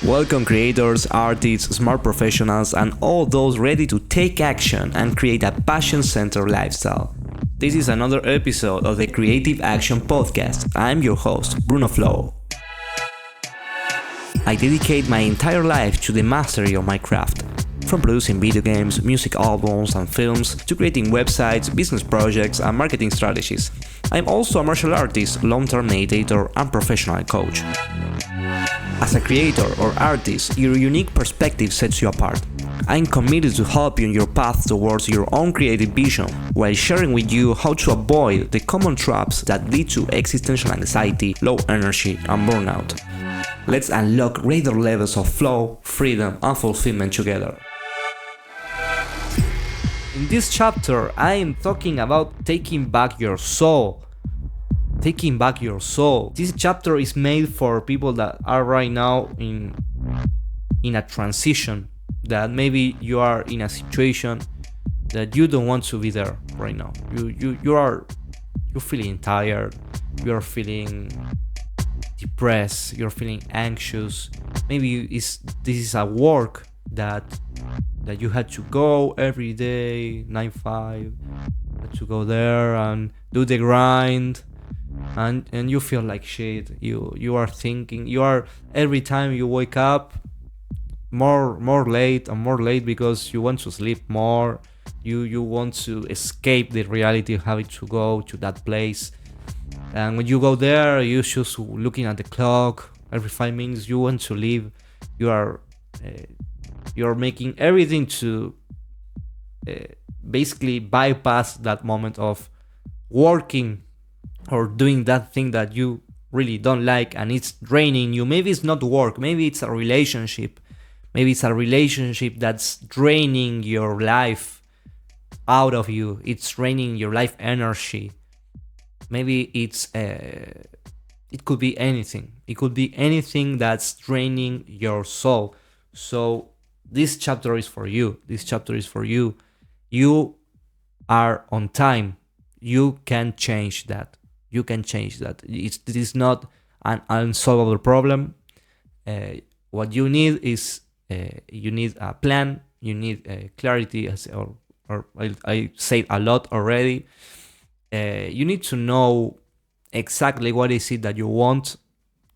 Welcome creators, artists, smart professionals, and all those ready to take action and create a passion-centered lifestyle. This is another episode of the Creative Action Podcast. I'm your host, Bruno Flo. I dedicate my entire life to the mastery of my craft. From producing video games, music albums, and films, to creating websites, business projects, and marketing strategies. I'm also a martial artist, long-term meditator, and professional coach. As a creator or artist, your unique perspective sets you apart. I'm committed to help you on your path towards your own creative vision, while sharing with you how to avoid the common traps that lead to existential anxiety, low energy, and burnout. Let's unlock greater levels of flow, freedom, and fulfillment together. In this chapter, I am talking about taking back your soul. Taking back your soul. This chapter is made for people that are right now in a transition, that maybe you are in a situation that you don't want to be there right now. You're feeling tired, you're feeling depressed, you're feeling anxious. Maybe this is a work that you had to go every day, 9-5, had to go there and do the grind. And you feel like shit. You are thinking, you are, every time you wake up more late and more late because you want to sleep more. You want to escape the reality of having to go to that place. And when you go there, you're just looking at the clock every 5 minutes. You want to leave. You're making everything to basically bypass that moment of working or doing that thing that you really don't like, and it's draining you. Maybe it's not work, maybe it's a relationship. Maybe it's a relationship that's draining your life out of you. It's draining your life energy. Maybe it could be anything. It could be anything that's draining your soul. So this chapter is for you. This chapter is for you. You are on time. You can change that. You can change that. This is not an unsolvable problem. What you need is you need a plan. You need clarity, or I said a lot already. You need to know exactly what is it that you want,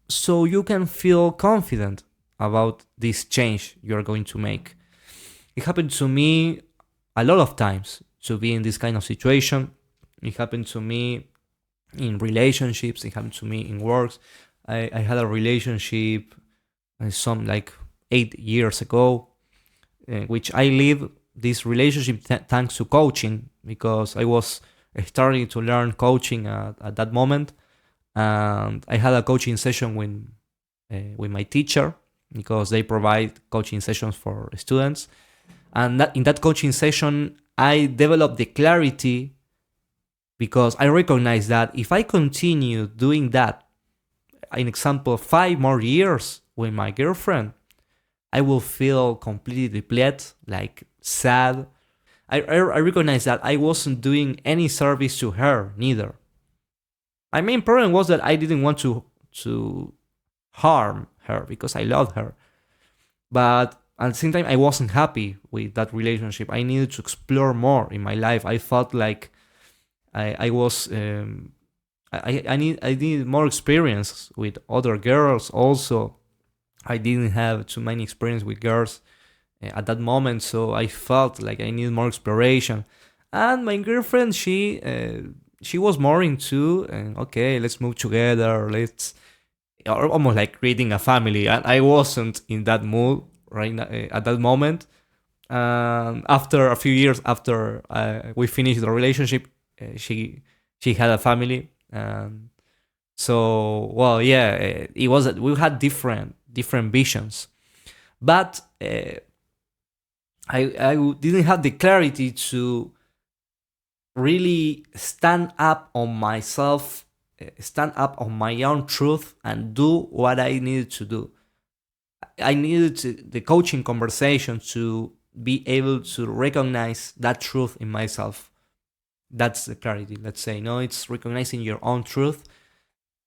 so you can feel confident about this change you're going to make. It happened to me a lot of times to be in this kind of situation. It happened to me in relationships. It happened to me in works. I had a relationship some like 8 years ago, which I leave this relationship thanks to coaching, because I was starting to learn coaching at that moment, and I had a coaching session with my teacher, because they provide coaching sessions for students. And in that coaching session, I developed the clarity, because I recognize that if I continue doing that, an example, 5 more years with my girlfriend, I will feel completely depleted, like sad. I recognize that I wasn't doing any service to her, neither. My main problem was that I didn't want to harm her, because I loved her. But at the same time, I wasn't happy with that relationship. I needed to explore more in my life. I felt like I needed more experience with other girls. Also, I didn't have too many experience with girls at that moment, so I felt like I needed more exploration. And my girlfriend, she was more into okay, let's move together, almost like creating a family. And I wasn't in that mood right now, at that moment. After a few years after we finished the relationship, she had a family. So, well, yeah, it was we had different visions, but I didn't have the clarity to really stand up on myself, stand up on my own truth, and do what I needed to do. I needed the coaching conversation to be able to recognize that truth in myself. That's the clarity, let's say. No, it's recognizing your own truth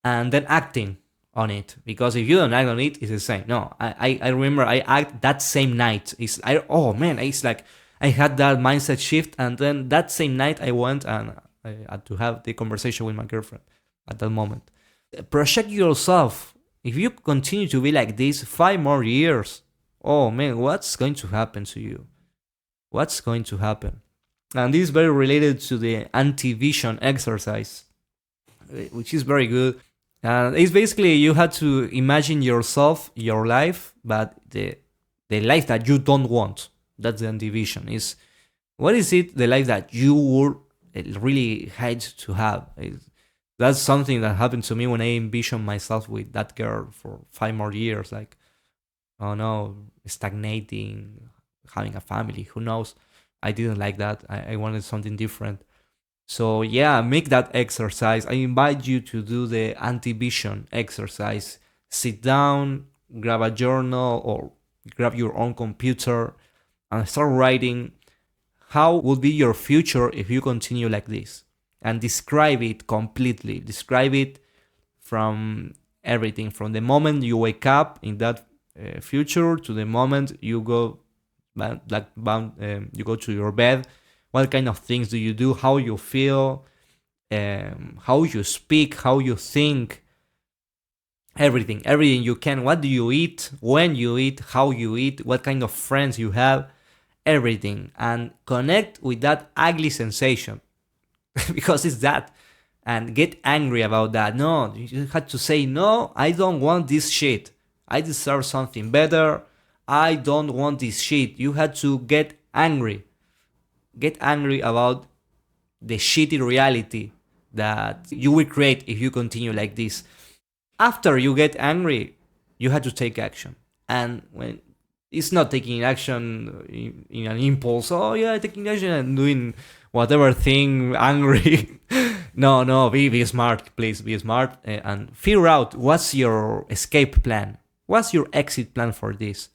and then acting on it, because if you don't act on it, it's the same. No, I remember I act that same night. Oh man, it's like I had that mindset shift, and then that same night I went and I had to have the conversation with my girlfriend at that moment. Project yourself. If you continue to be like this 5 more years, oh man, what's going to happen to you? What's going to happen? And this is very related to the anti-vision exercise, which is very good. And it's basically you have to imagine yourself, your life, but the life that you don't want. That's the anti-vision. Is what is it? The life that you would really hate to have. That's something that happened to me when I envisioned myself with that girl for 5 more years. Like, oh no, stagnating, having a family. Who knows? I didn't like that. I wanted something different. So yeah, make that exercise. I invite you to do the anti-vision exercise. Sit down, grab a journal or grab your own computer and start writing how would be your future if you continue like this. And describe it completely. Describe it from everything, from the moment you wake up in that future to the moment you go you go to your bed. What kind of things do you do? How you feel? How you speak? How you think? Everything you can. What do you eat? When you eat? How you eat? What kind of friends you have? Everything, and connect with that ugly sensation because it's that, and get angry about that. No, you had to say no. I don't want this shit. I deserve something better. I don't want this shit. You had to get angry. Get angry about the shitty reality that you will create if you continue like this. After you get angry, you had to take action. And when it's not taking action in an impulse, oh yeah, taking action and doing whatever thing angry. No, be smart, please, be smart and figure out what's your escape plan. What's your exit plan for this?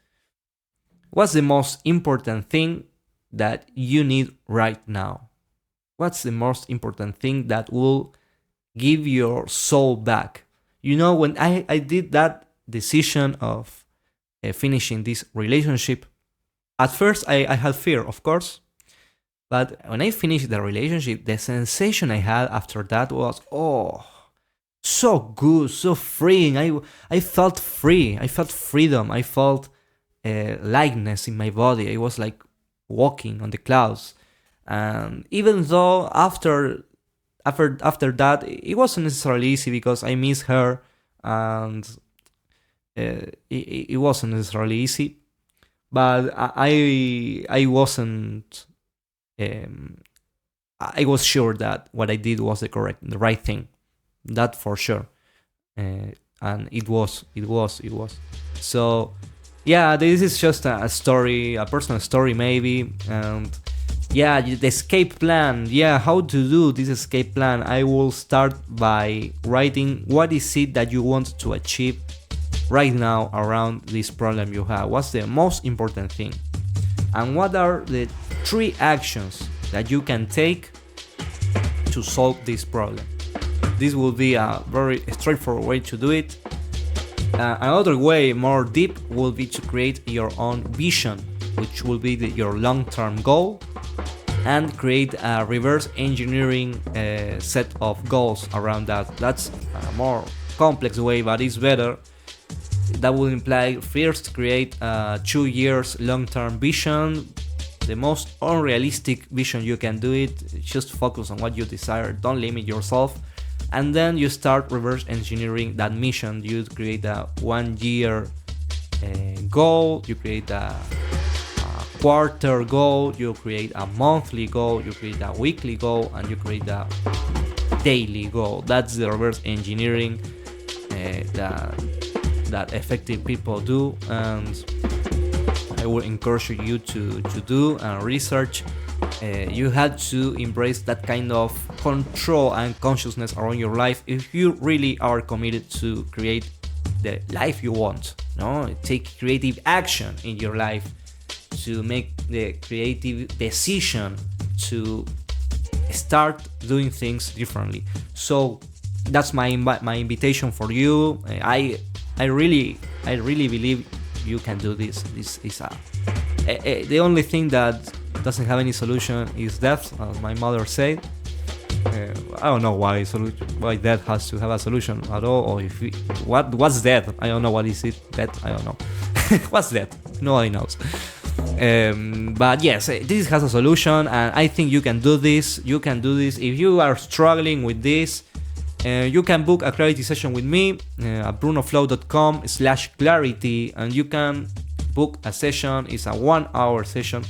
What's the most important thing that you need right now? What's the most important thing that will give your soul back? You know, when I did that decision of finishing this relationship, at first I had fear, of course. But when I finished the relationship, the sensation I had after that was, oh, so good, so freeing. I felt free. I felt freedom. I felt lightness in my body. I was like walking on the clouds. And even though after that, it wasn't necessarily easy because I miss her, and it wasn't necessarily easy. But I wasn't. I was sure that what I did was the right thing. That for sure. And it was. So yeah, this is just a story, a personal story maybe, and yeah, the escape plan. Yeah, how to do this escape plan? I will start by writing what is it that you want to achieve right now around this problem you have. What's the most important thing? And what are the 3 actions that you can take to solve this problem? This will be a very straightforward way to do it. Another way, more deep, will be to create your own vision, which will be your long-term goal, and create a reverse engineering set of goals around that. That's a more complex way, but it's better. That will imply first create a 2 years long-term vision, the most unrealistic vision you can do it. Just focus on what you desire, don't limit yourself. And then you start reverse engineering that mission. You create a 1 year goal, you create a quarter goal, you create a monthly goal, you create a weekly goal, and you create a daily goal. That's the reverse engineering that effective people do, and I would encourage you to do and research. You have to embrace that kind of control and consciousness around your life if you really are committed to create the life you want. No, take creative action in your life to make the creative decision to start doing things differently. So that's my invitation for you. I really believe you can do this. This is the only thing that doesn't have any solution is death, as my mother said. I don't know why death has to have a solution at all, or if what's death? I don't know. What is it? Death? I don't know. What's death? Nobody knows. But yes, this has a solution, and I think you can do this. You can do this if you are struggling with this. You can book a clarity session with me at brunoflow.com/clarity, and you can book a session. It's a 1-hour session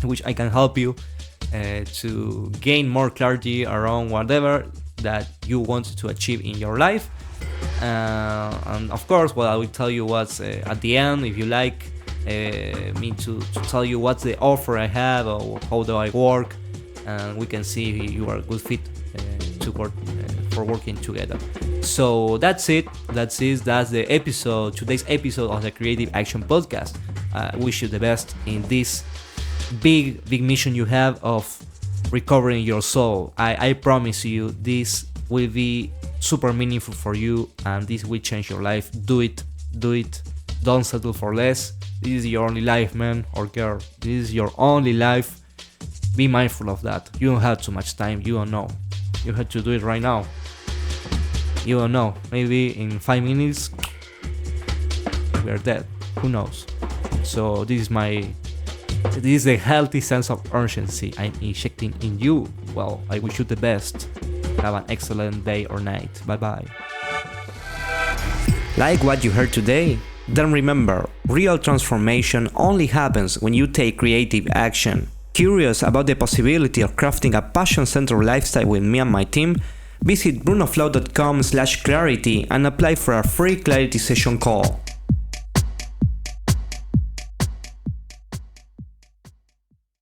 in which I can help you to gain more clarity around whatever that you want to achieve in your life. And of course, well, I will tell you what's at the end. If you like me to tell you what's the offer I have or how do I work, and we can see if you are a good fit to work for working together. So that's it. That's the episode. Today's episode of the Creative Action Podcast. I wish you the best in this big mission you have of recovering your soul. I promise you this will be super meaningful for you, and this will change your life. Do it. Don't settle for less. This is your only life, man or girl. This is your only life. Be mindful of that. You don't have too much time. You don't know. You have to do it right now. You don't know. Maybe in 5 minutes we are dead. Who knows? So this is a healthy sense of urgency I'm injecting in you. Well, I wish you the best. Have an excellent day or night. Bye-bye. Like what you heard today? Then remember, real transformation only happens when you take creative action. Curious about the possibility of crafting a passion-centered lifestyle with me and my team? Visit brunoflow.com/clarity and apply for a free clarity session call.